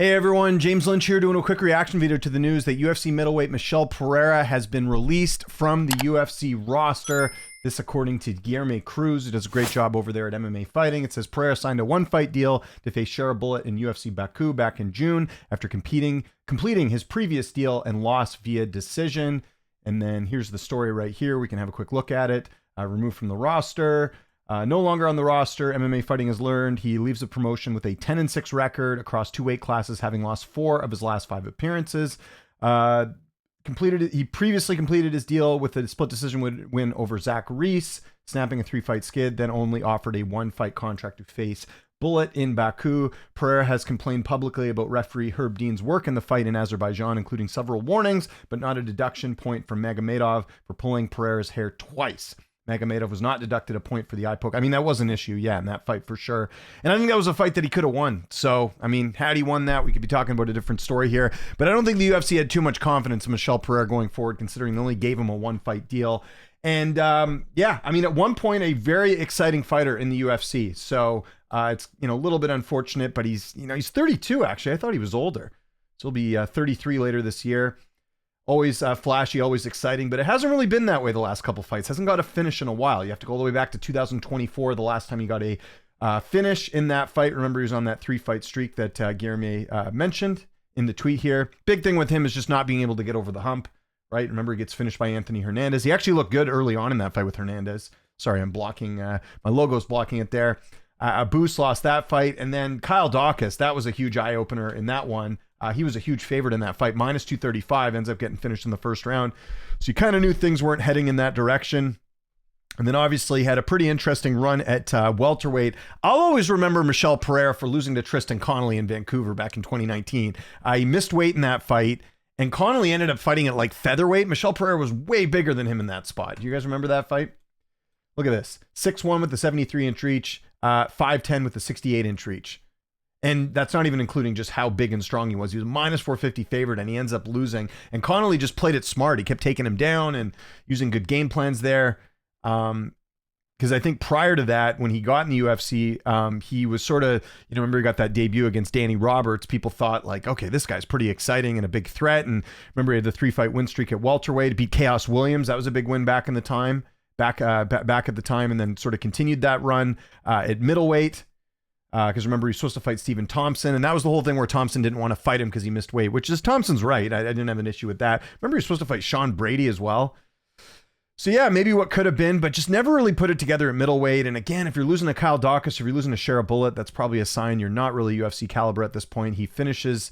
Hey everyone, James Lynch here doing a quick reaction video to the news that UFC middleweight Michel Pereira has been released from the UFC roster. This according to Guilherme Cruz, who does a great job over there at MMA Fighting. It says Pereira signed a one-fight deal to face Bullet in UFC Baku back in June after completing his previous deal and lost via decision. And then here's the story right here. We can have a quick look at it. Removed from the roster. No longer on the roster, MMA Fighting has learned he leaves the promotion with a 10-6 record across two weight classes, having lost 4 of his last 5 appearances. He previously completed his deal with a split decision win over Zach Reese, snapping a 3-fight skid, then only offered a 1-fight contract to face Bullet in Baku. Pereira has complained publicly about referee Herb Dean's work in the fight in Azerbaijan, including several warnings, but not a deduction point from Magomedov for pulling Pereira's hair twice. Magomedov was not deducted a point for the eye poke. I mean, that was an issue, yeah, in that fight for sure. And I think that was a fight that he could have won. So, I mean, had he won that, we could be talking about a different story here. But I don't think the UFC had too much confidence in Michel Pereira going forward, considering they only gave him a 1-fight deal. And yeah, I mean, at one point, a very exciting fighter in the UFC. So it's, a little bit unfortunate, but he's 32, actually. I thought he was older. So he'll be 33 later this year. Always flashy, always exciting, but it hasn't really been that way the last couple fights. Hasn't got a finish in a while. You have to go all the way back to 2024, the last time he got a finish in that fight. Remember, he was on that 3-fight streak that Guilherme mentioned in the tweet here. Big thing with him is just not being able to get over the hump, right? Remember, he gets finished by Anthony Hernandez. He actually looked good early on in that fight with Hernandez. Sorry, I'm blocking, my logo's blocking it there. Boost lost that fight, and then Kyle Dawkins, that was a huge eye-opener in that one. He was a huge favorite in that fight, minus 235, ends up getting finished in the first round. So you kind of knew things weren't heading in that direction. And then obviously had a pretty interesting run at welterweight. I'll always remember Michel Pereira for losing to Tristan Connolly in Vancouver back in 2019. He missed weight in that fight, and Connolly ended up fighting at like featherweight. Michel Pereira was way bigger than him in that spot. Do you guys remember that fight? Look at this. 6'1" with the 73-inch reach, 5'10" with the 68-inch reach. And that's not even including just how big and strong he was. He was minus 450 favorite, and he ends up losing. And Connolly just played it smart. He kept taking him down and using good game plans there. Because I think prior to that, when he got in the UFC, he was sort of, remember he got that debut against Danny Roberts. People thought like, okay, this guy's pretty exciting and a big threat. And remember, he had the 3-fight win streak at welterweight. He beat Chaos Williams. That was a big win back in the time, back at the time, and then sort of continued that run at middleweight. Because remember, he was supposed to fight Stephen Thompson, and that was the whole thing where Thompson didn't want to fight him because he missed weight, which is Thompson's right. I didn't have an issue with that. Remember, he was supposed to fight Sean Brady as well. So yeah, maybe what could have been, but just never really put it together at middleweight. And again, if you're losing to Kyle Dawkins, if you're losing to Bullet, that's probably a sign you're not really UFC caliber at this point. He finishes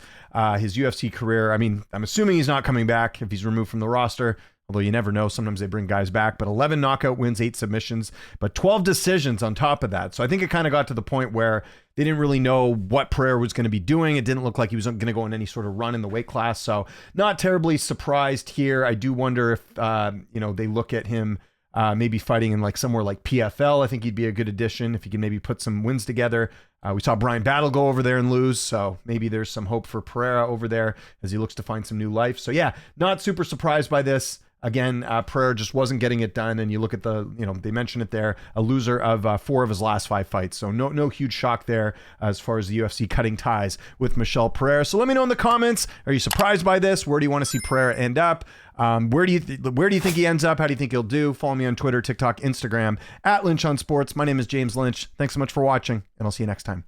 his UFC career. I mean, I'm assuming he's not coming back if he's removed from the roster. Although you never know, sometimes they bring guys back, but 11 knockout wins, 8 submissions, but 12 decisions on top of that. So I think it kind of got to the point where they didn't really know what Pereira was going to be doing. It didn't look like he was going to go on any sort of run in the weight class. So not terribly surprised here. I do wonder if, they look at him maybe fighting in like somewhere like PFL. I think he'd be a good addition if he can maybe put some wins together. We saw Brian Battle go over there and lose, so maybe there's some hope for Pereira over there as he looks to find some new life. So yeah, not super surprised by this. Again, Pereira just wasn't getting it done, and you look at the, they mentioned it there, a loser of 4 of his last 5 fights. So no huge shock there as far as the UFC cutting ties with Michel Pereira. So let me know in the comments, are you surprised by this? Where do you want to see Pereira end up? Where do you think he ends up? How do you think he'll do? Follow me on Twitter, TikTok, Instagram, @LynchOnSports. My name is James Lynch. Thanks so much for watching, and I'll see you next time.